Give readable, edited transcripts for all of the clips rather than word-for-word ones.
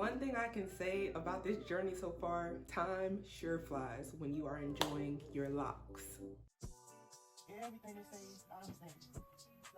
One thing I can say about this journey so far, time sure flies when you are enjoying your locks. Everything they say, I understand.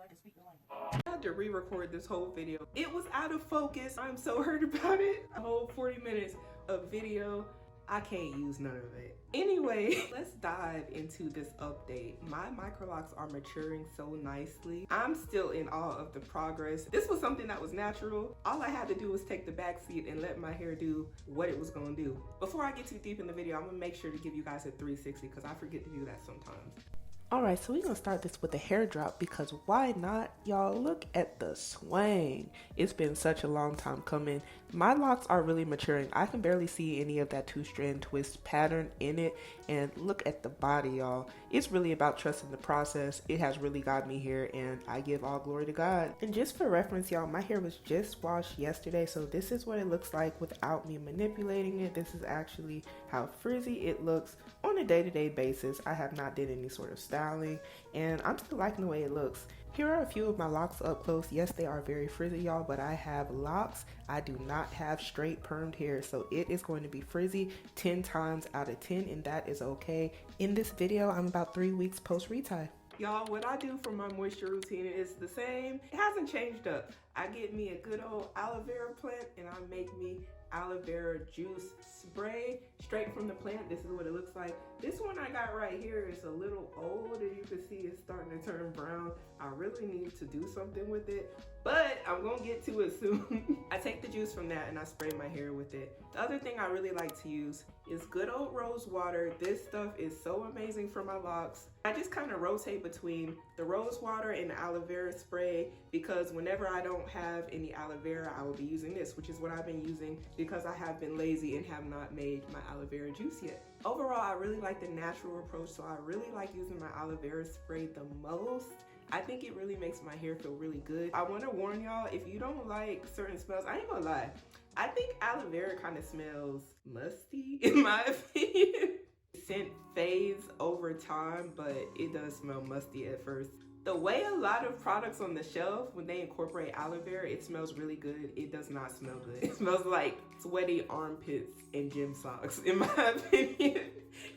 I can speak the language. I had to re-record this whole video. It was out of focus. I'm so hurt about it. A whole 40 minutes of video. I can't use none of it. Anyway, let's dive into this update. My microlocs are maturing so nicely. I'm still in awe of the progress. This was something that was natural. All I had to do was take the back seat and let my hair do what it was gonna do. Before I get too deep in the video, I'm gonna make sure to give you guys a 360 because I forget to do that sometimes. Alright, so we're going to start this with a hair drop because why not? Y'all, look at the swing. It's been such a long time coming. My locks are really maturing. I can barely see any of that two-strand twist pattern in it. And look at the body, y'all. It's really about trusting the process. It has really got me here and I give all glory to God. And just for reference, y'all, my hair was just washed yesterday. So this is what it looks like without me manipulating it. This is actually how frizzy it looks on a day-to-day basis. I have not did any sort of styling and I'm still liking the way it looks. Here are a few of my locks up close. Yes, they are very frizzy, y'all, but I have locks. I do not have straight permed hair, so it is going to be frizzy 10 times out of 10, and that is okay. In this video, I'm about 3 weeks post retie. Y'all, what I do for my moisture routine is the same. It hasn't changed up. I get me a good old aloe vera plant and I make me aloe vera juice spray straight from the plant. This is what it looks like. This one I got right here is a little old, and you can see it's starting to turn brown. I really need to do something with it, but I'm gonna get to it soon. I take the juice from that and I spray my hair with it. The other thing I really like to use is good old rose water. This stuff is so amazing for my locks. I just kind of rotate between the rose water and the aloe vera spray because whenever I don't have any aloe vera, I will be using this, which is what I've been using because I have been lazy and have not made my aloe vera juice yet. Overall, I really like the natural approach, so I really like using my aloe vera spray the most. I think it really makes my hair feel really good. I want to warn y'all, if you don't like certain smells, I ain't gonna lie, I think aloe vera kind of smells musty in my opinion. Scent fades over time, but it does smell musty at first. The way a lot of products on the shelf, when they incorporate aloe vera, it smells really good. It does not smell good. It smells like sweaty armpits and gym socks, in my opinion.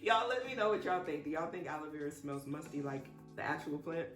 Y'all let me know what y'all think. Do y'all think aloe vera smells musty like the actual plant?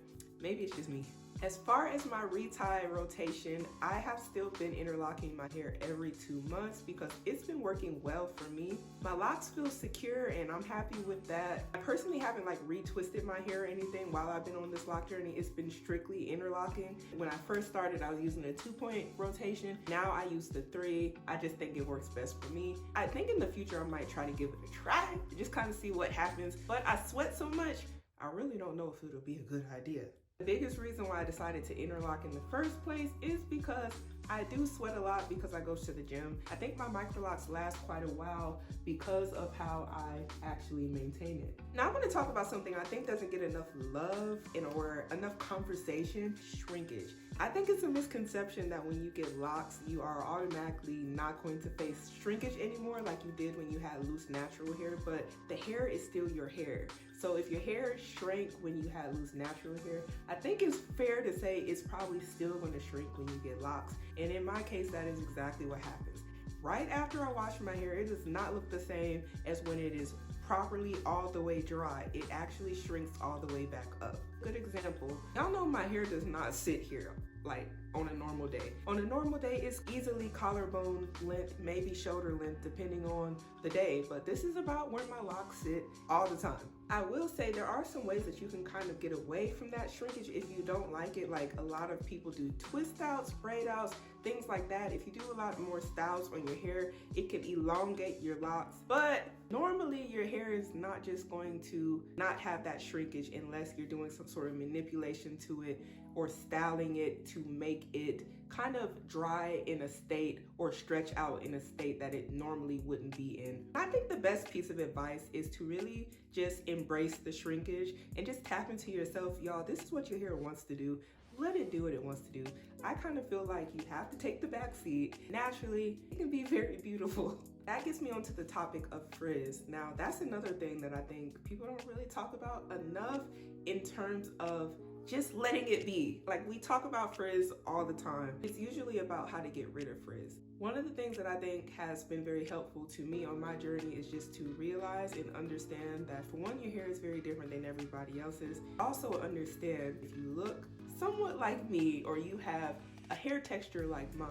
Maybe it's just me. As far as my retie rotation, I have still been interlocking my hair every 2 months because it's been working well for me. My locks feel secure and I'm happy with that. I personally haven't like retwisted my hair or anything while I've been on this lock journey. It's been strictly interlocking. When I first started, I was using a 2-point rotation. Now I use the 3. I just think it works best for me. I think in the future I might try to give it a try, just kind of see what happens. But I sweat so much, I really don't know if it'll be a good idea. The biggest reason why I decided to interlock in the first place is because I do sweat a lot because I go to the gym. I think my microlocs last quite a while because of how I actually maintain it. Now I'm going to talk about something I think doesn't get enough love or enough conversation: shrinkage. I think it's a misconception that when you get locks, you are automatically not going to face shrinkage anymore like you did when you had loose natural hair, but the hair is still your hair. So if your hair shrank when you had loose natural hair, I think it's fair to say it's probably still going to shrink when you get locks. And in my case, that is exactly what happens. Right after I wash my hair, it does not look the same as when it is properly all the way dry. It actually shrinks all the way back up. Good example, y'all know my hair does not sit here like on a normal day. On a normal day, it's easily collarbone length, maybe shoulder length, depending on the day, but this is about where my locks sit all the time. I will say there are some ways that you can kind of get away from that shrinkage if you don't like it. Like a lot of people do twist outs, braid outs, things like that. If you do a lot more styles on your hair, it can elongate your locks. But normally your hair is not just going to not have that shrinkage unless you're doing some sort of manipulation to it or styling it to make it kind of dry in a state or stretch out in a state that it normally wouldn't be in. I think the best piece of advice is to really just embrace the shrinkage and just tap into yourself. Y'all, this is what your hair wants to do. Let it do what it wants to do. I kind of feel like you have to take the back seat. Naturally, it can be very beautiful. That gets me onto the topic of frizz. Now, that's another thing that I think people don't really talk about enough in terms of just letting it be. Like, we talk about frizz all the time. It's usually about how to get rid of frizz. One of the things that I think has been very helpful to me on my journey is just to realize and understand that, for one, your hair is very different than everybody else's. Also understand, if you look somewhat like me or you have a hair texture like mine,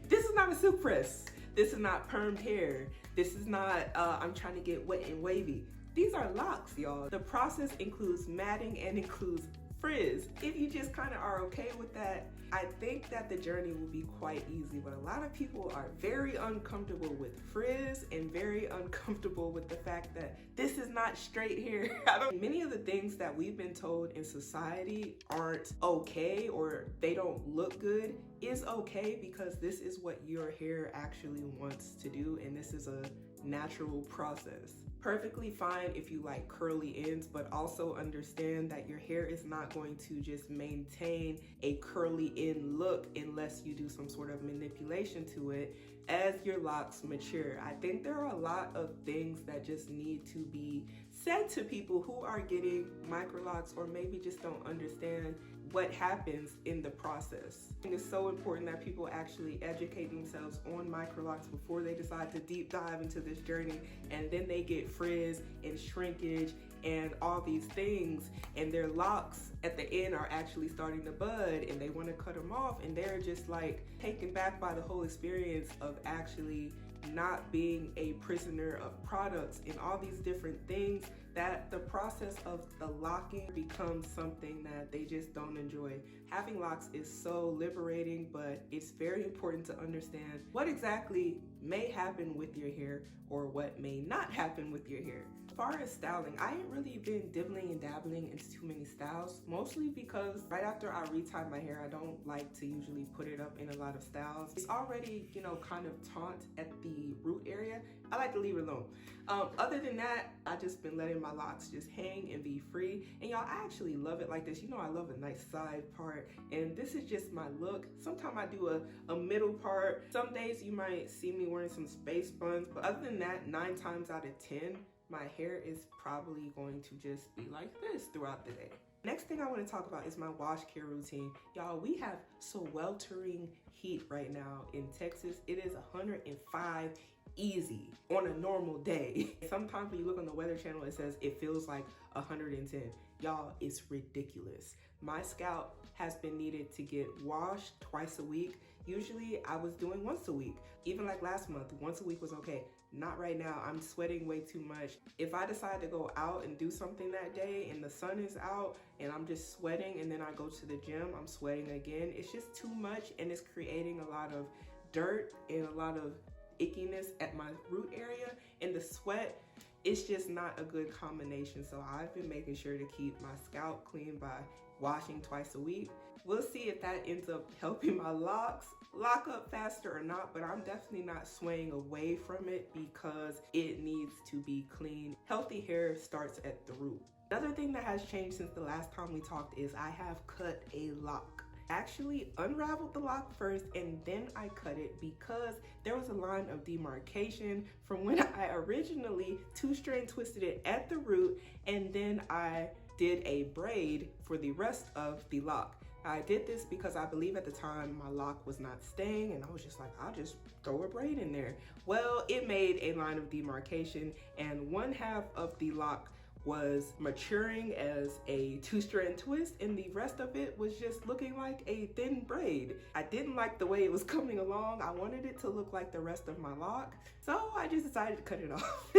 this is not a silk press. This is not permed hair. This is not, I'm trying to get wet and wavy. These are locks, y'all. The process includes matting and includes frizz. If you just kind of are okay with that, I think that the journey will be quite easy. But a lot of people are very uncomfortable with frizz and very uncomfortable with the fact that this is not straight hair. Many of the things that we've been told in society aren't okay or they don't look good is okay, because this is what your hair actually wants to do, and this is a natural process. Perfectly fine if you like curly ends, but also understand that your hair is not going to just maintain a curly end look unless you do some sort of manipulation to it as your locks mature. I think there are a lot of things that just need to be said to people who are getting microlocs or maybe just don't understand what happens in the process. I think it's so important that people actually educate themselves on microlocs before they decide to deep dive into this journey, and then they get frizz and shrinkage and all these things, and their locks at the end are actually starting to bud and they want to cut them off, and they're just like taken back by the whole experience of actually not being a prisoner of products and all these different things, that the process of the locking becomes something that they just don't enjoy. Having locks is so liberating, but it's very important to understand what exactly may happen with your hair or what may not happen with your hair. As far as styling, I ain't really been dibbling and dabbling into too many styles, mostly because right after I retie my hair, I don't like to usually put it up in a lot of styles. It's already, you know, kind of taut at the root area. I like to leave it alone. Other than that, I just been letting my locks just hang and be free. And y'all, I actually love it like this. You know, I love a nice side part, and this is just my look. Sometimes I do a middle part. Some days you might see me wearing some space buns, but other than that, 9 times out of 10, my hair is probably going to just be like this throughout the day. Next thing I want to talk about is my wash care routine. Y'all, we have sweltering heat right now in Texas. It is 105 easy on a normal day. Sometimes when you look on the Weather Channel, it says it feels like 110. Y'all, it's ridiculous. My scalp has been needed to get washed twice a week. Usually I was doing once a week. Even like last month, once a week was okay. Not right now. I'm sweating way too much. If I decide to go out and do something that day and the sun is out and I'm just sweating, and then I go to the gym, I'm sweating again, it's just too much, and it's creating a lot of dirt and a lot of ickiness at my root area, and the sweat, it's just not a good combination. So I've been making sure to keep my scalp clean by washing twice a week. We'll see if that ends up helping my locks lock up faster or not, but I'm definitely not swaying away from it because it needs to be clean. Healthy hair starts at the root. Another thing that has changed since the last time we talked is I have cut a lock. Actually unraveled the lock first and then I cut it because there was a line of demarcation from when I originally 2-strand twisted it at the root, and then I did a braid for the rest of the lock. I did this because I believe at the time my lock was not staying, and I was just like, I'll just throw a braid in there. Well, it made a line of demarcation, and one half of the lock was maturing as a 2-strand twist, and the rest of it was just looking like a thin braid. I didn't like the way it was coming along. I wanted it to look like the rest of my lock, so I just decided to cut it off.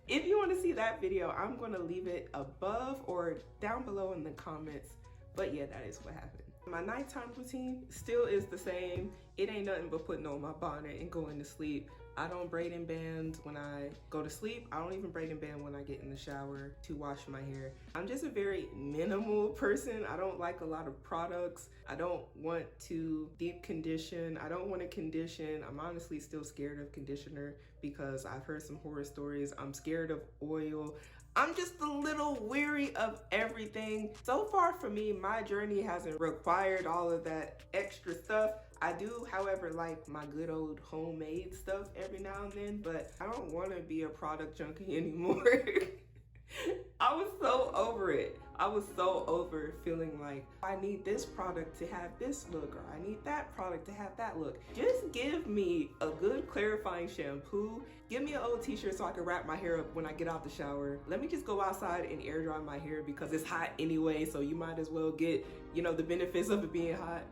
If you want to see that video, I'm going to leave it above or down below in the comments. But yeah, that is what happened. My nighttime routine still is the same. It ain't nothing but putting on my bonnet and going to sleep. I don't braid and band when I go to sleep. I don't even braid and band when I get in the shower to wash my hair. I'm just a very minimal person. I don't like a lot of products. I don't want to deep condition. I don't want to condition. I'm honestly still scared of conditioner because I've heard some horror stories. I'm scared of oil. I'm just a little weary of everything. So far for me, my journey hasn't required all of that extra stuff. I do, however, like my good old homemade stuff every now and then, but I don't want to be a product junkie anymore. I was so over it. I was so over feeling like I need this product to have this look, or I need that product to have that look. Just give me a good clarifying shampoo. Give me an old t-shirt so I can wrap my hair up when I get out the shower. Let me just go outside and air dry my hair because it's hot anyway, so you might as well get, you know, the benefits of it being hot.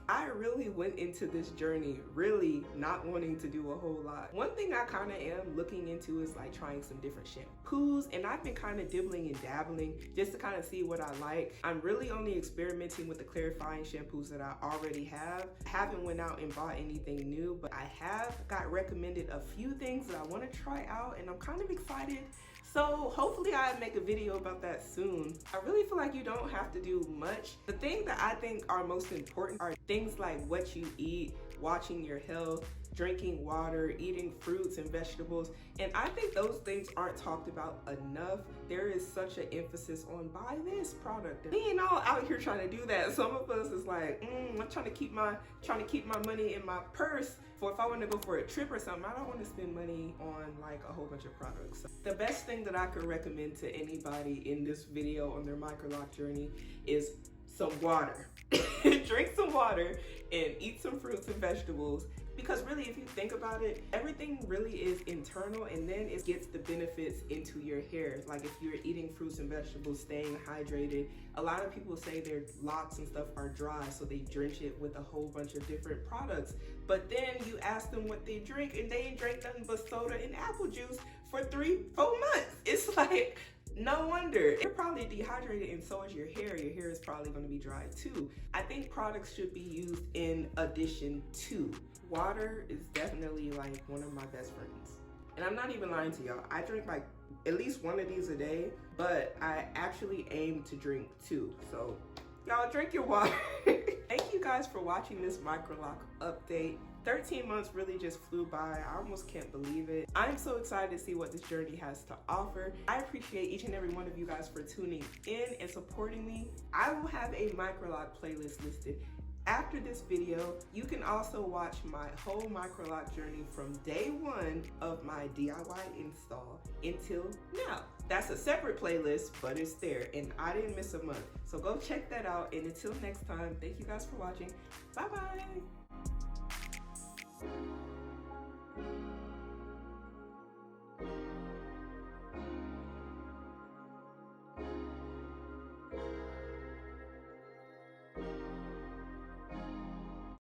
I really went into this journey really not wanting to do a whole lot. One thing I kind of am looking into is like trying some different shampoos, and I've been kind of dibbling and dabbling just to kind of see what I like. I'm really only experimenting with the clarifying shampoos that I already have. I haven't went out and bought anything new, but I have got recommended a few things that I want to try out, and I'm kind of excited. So hopefully I make a video about that soon. I really feel like you don't have to do much. The things that I think are most important are things like what you eat, watching your health, drinking water, eating fruits and vegetables. And I think those things aren't talked about enough. There is such an emphasis on buy this product. We ain't all out here trying to do that. Some of us is like, I'm trying to keep my money in my purse. For if I want to go for a trip or something, I don't want to spend money on like a whole bunch of products. So the best thing that I could recommend to anybody in this video on their microloc journey is some water. Drink some water and eat some fruits and vegetables, because really, if you think about it, everything really is internal, and then it gets the benefits into your hair. Like if you're eating fruits and vegetables, staying hydrated. A lot of people say their locks and stuff are dry, so they drench it with a whole bunch of different products. But then you ask them what they drink, and they ain't drink nothing but soda and apple juice for 3-4 months. It's like, no wonder. You're probably dehydrated, and so is your hair. Your hair is probably going to be dry too. I think products should be used in addition to. Water is definitely like one of my best friends. And I'm not even lying to y'all. I drink like at least one of these a day, but I actually aim to drink 2. So y'all drink your water. Thank you guys for watching this microloc update. 13 months really just flew by. I almost can't believe it. I'm so excited to see what this journey has to offer. I appreciate each and every one of you guys for tuning in and supporting me. I will have a microloc playlist listed after this video. You can also watch my whole microloc journey from day 1 of my DIY install until now. That's a separate playlist, but it's there, and I didn't miss a month. So go check that out, and until next time, thank you guys for watching. Bye-bye.